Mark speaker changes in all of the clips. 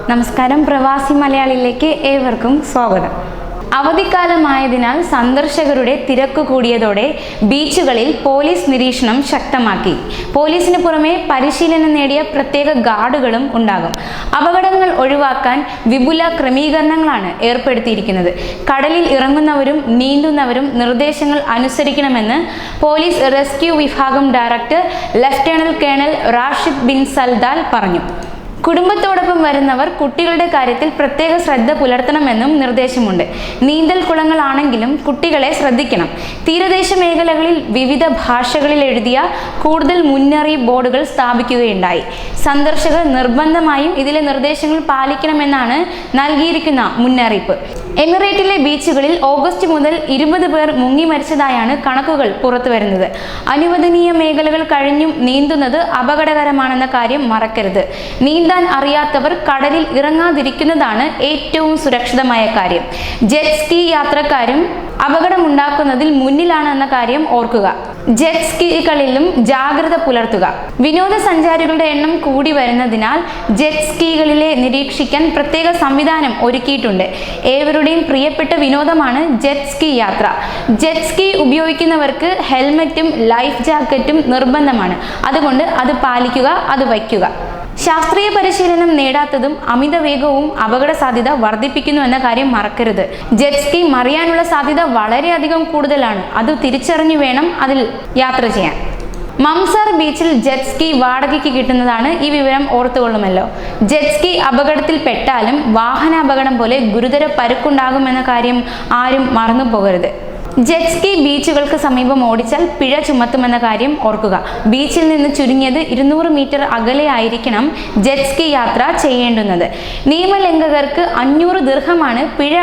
Speaker 1: നമസ്കാരം, പ്രവാസി മലയാളിയിലേക്ക് ഏവർക്കും സ്വാഗതം. അവധിക്കാലമായതിനാൽ സന്ദർശകരുടെ തിരക്ക് കൂടിയതോടെ ബീച്ചുകളിൽ പോലീസ് നിരീക്ഷണം ശക്തമാക്കി. പോലീസിന് പുറമെ പരിശീലനം നേടിയ പ്രത്യേക ഗാർഡുകളും ഉണ്ടാകും. അപകടങ്ങൾ ഒഴിവാക്കാൻ വിപുല ക്രമീകരണങ്ങളാണ് ഏർപ്പെടുത്തിയിരിക്കുന്നത്. കടലിൽ ഇറങ്ങുന്നവരും നീന്തുന്നവരും നിർദ്ദേശങ്ങൾ അനുസരിക്കണമെന്ന് പോലീസ് റെസ്ക്യൂ വിഭാഗം director lieutenant colonel Rashid bin Saldal പറഞ്ഞു. കുടുംബത്തോടൊപ്പം വരുന്നവർ കുട്ടികളുടെ കാര്യത്തിൽ പ്രത്യേക ശ്രദ്ധ പുലർത്തണമെന്നും നിർദ്ദേശമുണ്ട്. നീന്തൽ കുളങ്ങളാണെങ്കിലും കുട്ടികളെ ശ്രദ്ധിക്കണം. തീരദേശ മേഖലകളിൽ വിവിധ ഭാഷകളിൽ എഴുതിയ കൂടുതൽ മുന്നറിയിപ്പ് ബോർഡുകൾ സ്ഥാപിക്കുകയുണ്ടായി. സന്ദർശകർ നിർബന്ധമായും ഇതിലെ നിർദ്ദേശങ്ങൾ പാലിക്കണമെന്നാണ് നൽകിയിരിക്കുന്ന മുന്നറിയിപ്പ്. എമിറേറ്റിലെ ബീച്ചുകളിൽ ഓഗസ്റ്റ് മുതൽ 20 പേർ മുങ്ങി മരിച്ചതായാണ് കണക്കുകൾ പുറത്തുവരുന്നത്. അനുവദനീയ മേഖലകൾ കഴിഞ്ഞും നീന്തുന്നത് അപകടകരമാണെന്ന കാര്യം മറക്കരുത്. നീന്താൻ അറിയാത്തവർ കടലിൽ ഇറങ്ങാതിരിക്കുന്നതാണ് ഏറ്റവും സുരക്ഷിതമായ കാര്യം. ജെറ്റ് സ്കീ യാത്രക്കാരും അപകടമുണ്ടാക്കുന്നതിൽ മുന്നിലാണെന്ന കാര്യം ഓർക്കുക. ജെറ്റ് സ്കീകളിലും ജാഗ്രത പുലർത്തുക. വിനോദസഞ്ചാരികളുടെ എണ്ണം കൂടി വരുന്നതിനാൽ ജെറ്റ് സ്കീകളിലെ നിരീക്ഷിക്കാൻ പ്രത്യേക സംവിധാനം ഒരുക്കിയിട്ടുണ്ട്. ഏവരുടെയും പ്രിയപ്പെട്ട വിനോദമാണ് ജെറ്റ് സ്കീ യാത്ര. ജെറ്റ് സ്കീ ഉപയോഗിക്കുന്നവർക്ക് ഹെൽമറ്റും ലൈഫ് ജാക്കറ്റും നിർബന്ധമാണ്. അതുകൊണ്ട് അത് പാലിക്കുക, അത് വയ്ക്കുക. ശാസ്ത്രീയ പരിശീലനം നേടാത്തതും അമിത വേഗവും അപകട സാധ്യത വർദ്ധിപ്പിക്കുന്നു എന്ന കാര്യം മറക്കരുത്. ജെറ്റ് സ്കീ മറിയാനുള്ള സാധ്യത വളരെയധികം കൂടുതലാണ്. അത് തിരിച്ചറിഞ്ഞു വേണം അതിൽ യാത്ര ചെയ്യാൻ. മംസാർ ബീച്ചിൽ ജെറ്റ് സ്കീ വാടകയ്ക്ക് കിട്ടുന്നതാണ്. ഈ വിവരം ഓർത്തുകൊള്ളുമല്ലോ. ജെറ്റ് സ്കീ അപകടത്തിൽ പെട്ടാലും വാഹന അപകടം പോലെ ഗുരുതര പരുക്കുണ്ടാകുമെന്ന കാര്യം ആരും മറന്നു പോകരുത്. ജെറ്റ് സ്കീ ബീച്ചുകൾക്ക് സമീപം ഓടിച്ചാൽ പിഴ ചുമത്തുമെന്ന കാര്യം ഓർക്കുക. ബീച്ചിൽ നിന്ന് ചുരുങ്ങിയത് 200 മീറ്റർ അകലെയായിരിക്കണം ജെറ്റ് സ്കീ യാത്ര ചെയ്യേണ്ടുന്നത്. നിയമലംഘകർക്ക് 500 ദിർഹമാണ് പിഴ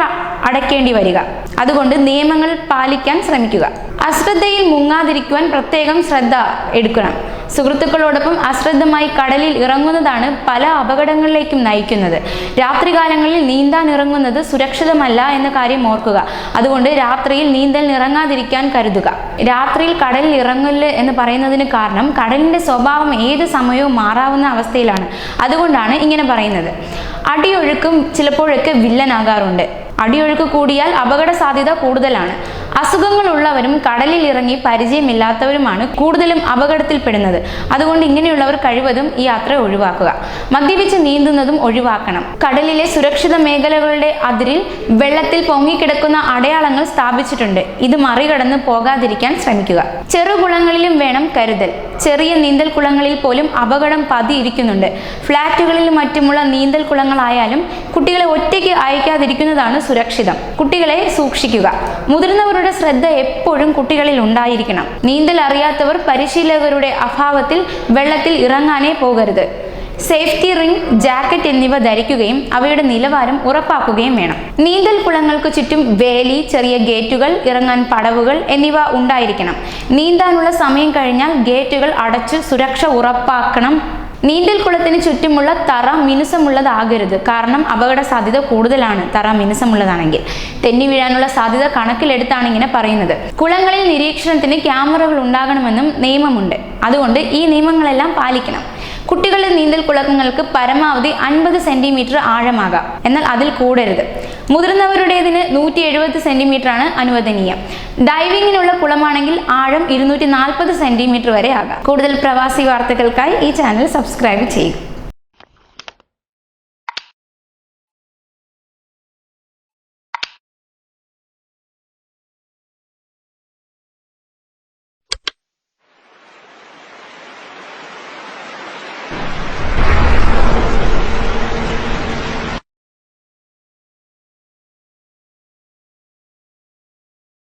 Speaker 1: അടയ്ക്കേണ്ടി വരിക. അതുകൊണ്ട് നിയമങ്ങൾ പാലിക്കാൻ ശ്രമിക്കുക. അശ്രദ്ധയിൽ മുങ്ങാതിരിക്കുവാൻ പ്രത്യേകം ശ്രദ്ധ എടുക്കണം. സുഹൃത്തുക്കളോടൊപ്പം അശ്രദ്ധമായി കടലിൽ ഇറങ്ങുന്നതാണ് പല അപകടങ്ങളിലേക്കും നയിക്കുന്നത്. രാത്രികാലങ്ങളിൽ നീന്താൻ ഇറങ്ങുന്നത് സുരക്ഷിതമല്ല എന്ന കാര്യം ഓർക്കുക. അതുകൊണ്ട് രാത്രിയിൽ നീന്തലിന് ഇറങ്ങാതിരിക്കാൻ കരുതുക. രാത്രിയിൽ കടലിൽ ഇറങ്ങല് എന്ന് പറയുന്നതിന് കാരണം കടലിന്റെ സ്വഭാവം ഏത് സമയവും മാറാവുന്ന അവസ്ഥയിലാണ്. അതുകൊണ്ടാണ് ഇങ്ങനെ പറയുന്നത്. അടിയൊഴുക്കും ചിലപ്പോഴൊക്കെ വില്ലനാകാറുണ്ട്. അടിയൊഴുക്ക് കൂടിയാൽ അപകട സാധ്യത കൂടുതലാണ്. അസുഖങ്ങളുള്ളവരും കടലിൽ ഇറങ്ങി പരിചയമില്ലാത്തവരുമാണ് കൂടുതലും അപകടത്തിൽപ്പെടുന്നത്. അതുകൊണ്ട് ഇങ്ങനെയുള്ളവർ കഴിവതും ഈ യാത്ര ഒഴിവാക്കുക. മദ്യപിച്ച് നീന്തുന്നതും ഒഴിവാക്കണം. കടലിലെ സുരക്ഷിത മേഖലകളുടെ അതിരിൽ വെള്ളത്തിൽ പൊങ്ങിക്കിടക്കുന്ന അടയാളങ്ങൾ സ്ഥാപിച്ചിട്ടുണ്ട്. ഇത് മറികടന്ന് പോകാതിരിക്കാൻ ശ്രമിക്കുക. ചെറുകുളങ്ങളിലും വേണം കരുതൽ. ചെറിയ നീന്തൽ കുളങ്ങളിൽ പോലും അപകടം പതിയിരിക്കുന്നുണ്ട്. ഫ്ലാറ്റുകളിലും മറ്റുമുള്ള നീന്തൽ കുളങ്ങളായാലും കുട്ടികളെ ഒറ്റയ്ക്ക് അയക്കാതിരിക്കുന്നതാണ് സുരക്ഷിതം. കുട്ടികളെ സൂക്ഷിക്കുക. മുതിർന്നവരുടെ ശ്രദ്ധ എപ്പോഴും കുട്ടികളിൽ ഉണ്ടായിരിക്കണം. നീന്തൽ അറിയാത്തവർ പരിശീലകരുടെ അഭാവത്തിൽ വെള്ളത്തിൽ ഇറങ്ങാനേ പോകരുത്. സേഫ്റ്റി റിംഗ്, ജാക്കറ്റ് എന്നിവ ധരിക്കുകയും അവയുടെ നിലവാരം ഉറപ്പാക്കുകയും വേണം. നീന്തൽ കുളങ്ങൾക്ക് ചുറ്റും വേലി, ചെറിയ ഗേറ്റുകൾ, ഇറങ്ങാൻ പടവുകൾ എന്നിവ ഉണ്ടായിരിക്കണം. നീന്താനുള്ള സമയം കഴിഞ്ഞാൽ ഗേറ്റുകൾ അടച്ച് സുരക്ഷ ഉറപ്പാക്കണം. നീന്തൽ കുളത്തിന് ചുറ്റുമുള്ള തറ മിനുസമുള്ളതാകരുത്. കാരണം അപകട സാധ്യത കൂടുതലാണ് തറ മിനുസമുള്ളതാണെങ്കിൽ. തെന്നി വീഴാനുള്ള സാധ്യത കണക്കിലെടുത്താണ് ഇങ്ങനെ പറയുന്നത്. കുളങ്ങളിൽ നിരീക്ഷണത്തിന് ക്യാമറകൾ ഉണ്ടാകണമെന്നും നിയമമുണ്ട്. അതുകൊണ്ട് ഈ നിയമങ്ങളെല്ലാം പാലിക്കണം. കുട്ടികളുടെ നീന്തൽ കുളങ്ങൾക്ക് പരമാവധി 50 സെന്റിമീറ്റർ ആഴമാകാം. എന്നാൽ അതിൽ കൂടരുത്. മുതിർന്നവരുടേതിന് 170 സെന്റിമീറ്റർ ആണ് അനുവദനീയം. ഡൈവിങ്ങിനുള്ള കുളമാണെങ്കിൽ ആഴം 240 സെന്റിമീറ്റർ വരെ ആകാം. കൂടുതൽ പ്രവാസി വാർത്തകൾക്കായി ഈ ചാനൽ സബ്സ്ക്രൈബ് ചെയ്യുക.